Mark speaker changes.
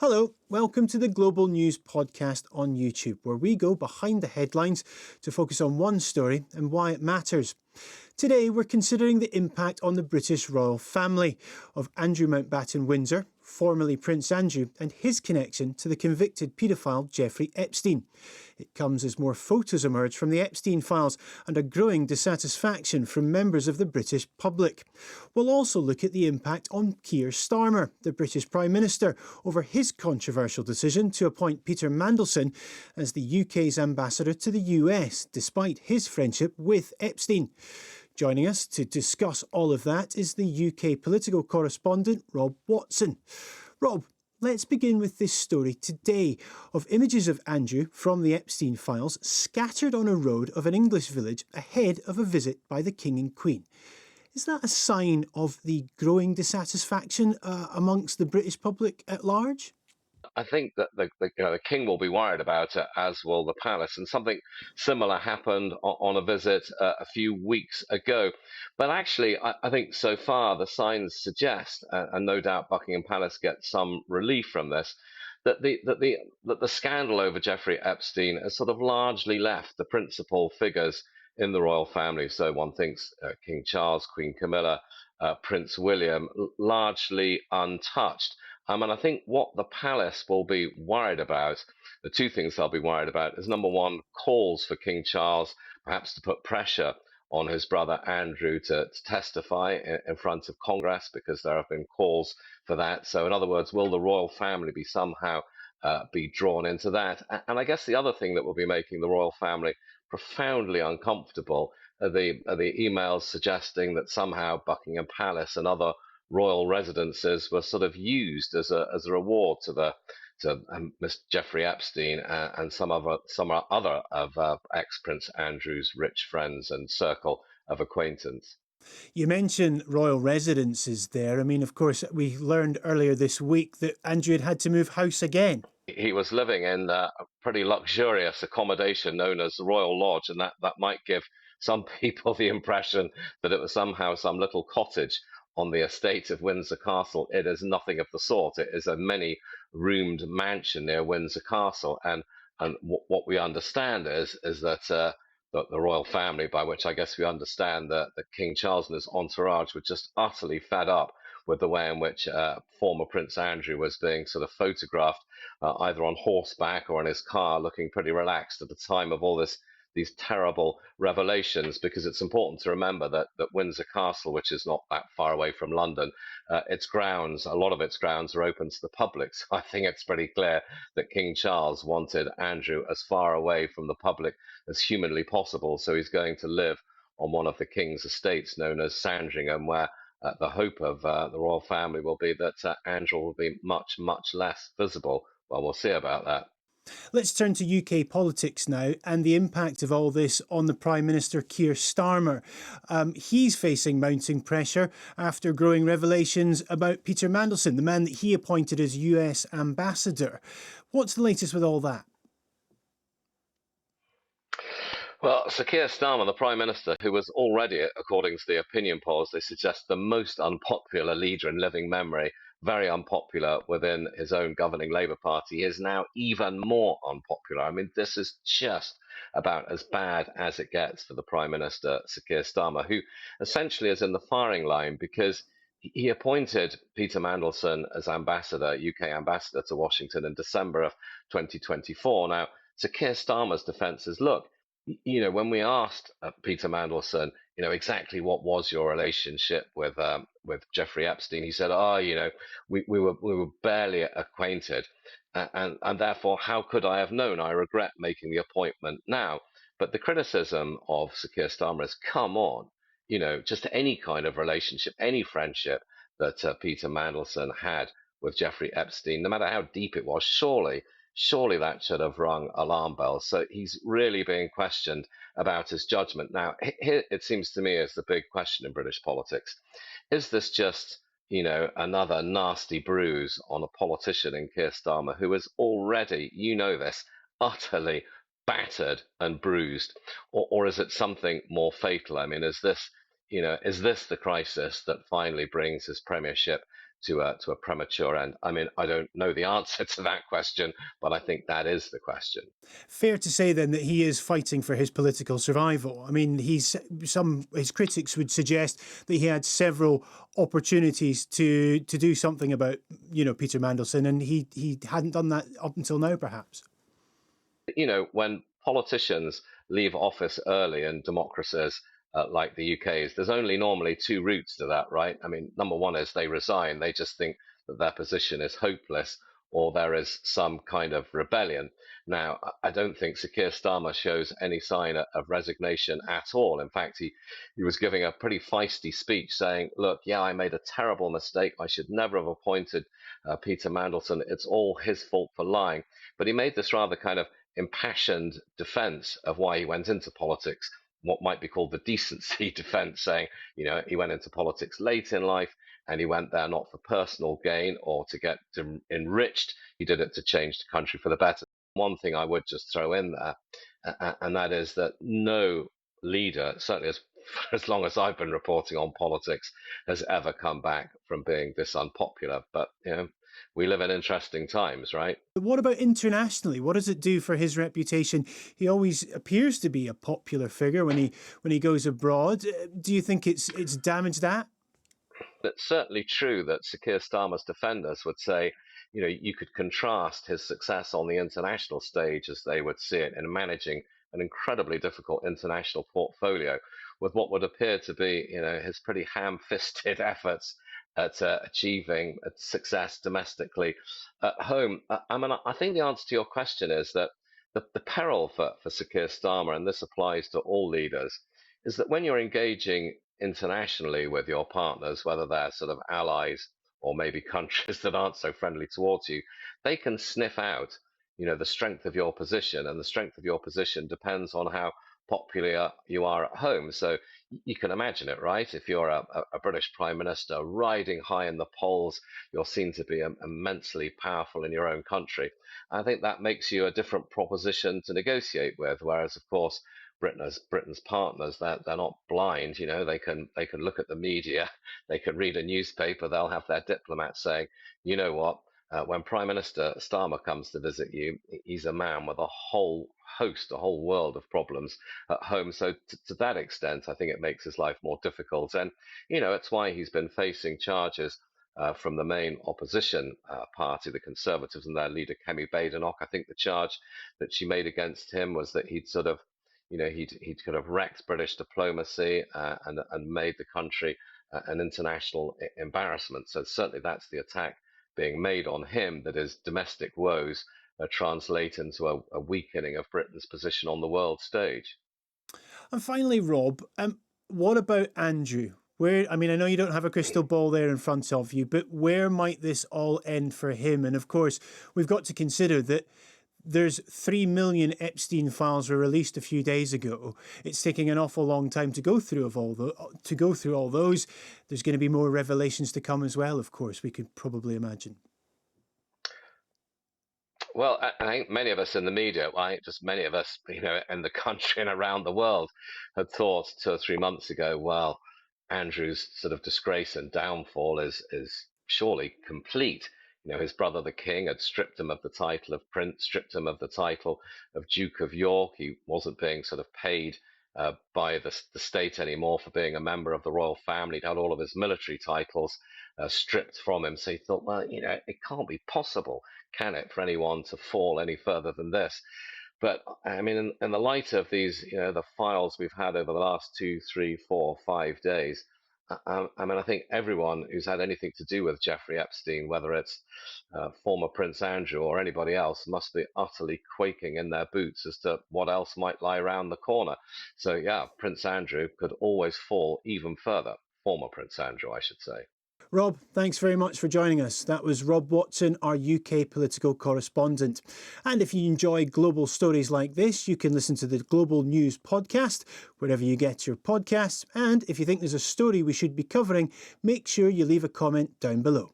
Speaker 1: Hello, welcome to the Global News Podcast on YouTube, where we go behind the headlines to focus on one story and why it matters. Today, we're considering the impact on the British royal family of Andrew Mountbatten-Windsor, formerly Prince Andrew, and his connection to the convicted paedophile Jeffrey Epstein. It comes as more photos emerge from the Epstein files and a growing dissatisfaction from members of the British public. We'll also look at the impact on Keir Starmer, the British Prime Minister, over his controversial decision to appoint Peter Mandelson as the UK's ambassador to the US, despite his friendship with Epstein. Joining us to discuss all of that is the UK political correspondent, Rob Watson. Rob, let's begin with this story today of images of Andrew from the Epstein files scattered on a road of an English village ahead of a visit by the King and Queen. Is that a sign of the growing dissatisfaction amongst the British public at large?
Speaker 2: I think that the king will be worried about it, as will the palace. And something similar happened on a visit a few weeks ago. But actually, I think so far the signs suggest, and no doubt Buckingham Palace gets some relief from this, that the scandal over Jeffrey Epstein has sort of largely left the principal figures in the royal family. So one thinks King Charles, Queen Camilla, Prince William, largely untouched. And I think what the palace will be worried about, the two things they'll be worried about, is number one, calls for King Charles perhaps to put pressure on his brother Andrew to testify in front of Congress, because there have been calls for that. So in other words, will the royal family be somehow be drawn into that? And I guess the other thing that will be making the royal family profoundly uncomfortable are the emails suggesting that somehow Buckingham Palace and other royal residences were sort of used as a reward to Mr. Jeffrey Epstein and some other of ex-Prince Andrew's rich friends and circle of acquaintance.
Speaker 1: You mentioned royal residences there. I mean, of course, we learned earlier this week that Andrew had to move house again.
Speaker 2: He was living in a pretty luxurious accommodation known as the Royal Lodge, and that might give some people the impression that it was somehow some little cottage on the estate of Windsor Castle. It is nothing of the sort. It is a many-roomed mansion near Windsor Castle, and what we understand is that the royal family, by which I guess we understand that King Charles and his entourage were just utterly fed up with the way in which former Prince Andrew was being sort of photographed either on horseback or in his car, looking pretty relaxed at the time of all these terrible revelations, because it's important to remember that Windsor Castle, which is not that far away from London, a lot of its grounds are open to the public. So I think it's pretty clear that King Charles wanted Andrew as far away from the public as humanly possible. So he's going to live on one of the king's estates known as Sandringham, where the hope of the royal family will be that Andrew will be much, much less visible. Well, we'll see about that.
Speaker 1: Let's turn to UK politics now and the impact of all this on the Prime Minister Keir Starmer. He's facing mounting pressure after growing revelations about Peter Mandelson, the man that he appointed as US ambassador. What's the latest with all that?
Speaker 2: Well, Sir Keir Starmer, the Prime Minister, who was already, according to the opinion polls, they suggest the most unpopular leader in living memory, very unpopular within his own governing Labour Party, is now even more unpopular. I mean, this is just about as bad as it gets for the Prime Minister, Sir Keir Starmer, who essentially is in the firing line because he appointed Peter Mandelson as ambassador, UK ambassador to Washington in December of 2024. Now, Sir Keir Starmer's defence is, look, when we asked Peter Mandelson, exactly what was your relationship with Jeffrey Epstein, he said, we were barely acquainted, and therefore, how could I have known? I regret making the appointment now. But the criticism of Sir Keir Starmer is, come on, just any kind of relationship, any friendship that Peter Mandelson had with Jeffrey Epstein, no matter how deep it was, surely that should have rung alarm bells. So he's really being questioned about his judgment. Now, here it seems to me is the big question in British politics. Is this just, another nasty bruise on a politician in Keir Starmer who is already, this, utterly battered and bruised? Or is it something more fatal? I mean, is this the crisis that finally brings his premiership to a premature end? I mean, I don't know the answer to that question, but I think that is the question.
Speaker 1: Fair to say then that he is fighting for his political survival. I mean, his critics would suggest that he had several opportunities to do something about, Peter Mandelson, and he hadn't done that up until now, perhaps.
Speaker 2: When politicians leave office early in democracies like the UK's, there's only normally two routes to that, right? I mean, number one is they resign. They just think that their position is hopeless, or there is some kind of rebellion. Now, I don't think Sir Keir Starmer shows any sign of resignation at all. In fact, he was giving a pretty feisty speech saying, look, yeah, I made a terrible mistake. I should never have appointed Peter Mandelson. It's all his fault for lying. But he made this rather kind of impassioned defense of why he went into politics, what might be called the decency defense, saying, he went into politics late in life and he went there not for personal gain or to get enriched. He did it to change the country for the better. One thing I would just throw in there, and that is that no leader, certainly for as long as I've been reporting on politics, has ever come back from being this unpopular. But, we live in interesting times, right?
Speaker 1: But what about internationally? What does it do for his reputation? He always appears to be a popular figure when he goes abroad. Do you think it's damaged that?
Speaker 2: It's certainly true that Sir Keir Starmer's defenders would say, you could contrast his success on the international stage, as they would see it, in managing an incredibly difficult international portfolio with what would appear to be, his pretty ham-fisted efforts at achieving success domestically at home. I think the answer to your question is that the peril for Sir Keir Starmer, and this applies to all leaders, is that when you're engaging internationally with your partners, whether they're sort of allies or maybe countries that aren't so friendly towards you, they can sniff out, the strength of your position, and the strength of your position depends on how popular you are at home. So you can imagine it, right? If you're a British Prime Minister riding high in the polls, you're seen to be immensely powerful in your own country. I think that makes you a different proposition to negotiate with. Whereas, of course, Britain's partners, they're not blind. They can look at the media, they can read a newspaper, they'll have their diplomats saying, you know what, when Prime Minister Starmer comes to visit you, he's a man with a whole world of problems at home. So to that extent, I think it makes his life more difficult. And, it's why he's been facing charges from the main opposition party, the Conservatives, and their leader, Kemi Badenoch. I think the charge that she made against him was that he'd sort of he'd kind of wrecked British diplomacy and made the country an international embarrassment. So certainly that's the attack being made on him, that his domestic woes translate into a weakening of Britain's position on the world stage.
Speaker 1: And finally, Rob, what about Andrew? I know you don't have a crystal ball there in front of you, but where might this all end for him? And of course, we've got to consider that there's 3 million Epstein files were released a few days ago. It's taking an awful long time to go through all those. There's going to be more revelations to come as well, of course, we could probably imagine.
Speaker 2: Well, I think many of us in the media, just many of us, in the country and around the world, had thought 2 or 3 months ago, well, Andrew's sort of disgrace and downfall is surely complete. His brother, the king, had stripped him of the title of prince, stripped him of the title of Duke of York. He wasn't being sort of paid by the state anymore for being a member of the royal family. He'd had all of his military titles stripped from him. So he thought, well, it can't be possible, can it, for anyone to fall any further than this? But I mean, in the light of these, the files we've had over the last 2, 3, 4, 5 days, I think everyone who's had anything to do with Jeffrey Epstein, whether it's former Prince Andrew or anybody else, must be utterly quaking in their boots as to what else might lie around the corner. So yeah, Prince Andrew could always fall even further. Former Prince Andrew, I should say.
Speaker 1: Rob, thanks very much for joining us. That was Rob Watson, our UK political correspondent. And if you enjoy global stories like this, you can listen to the Global News podcast wherever you get your podcasts. And if you think there's a story we should be covering, make sure you leave a comment down below.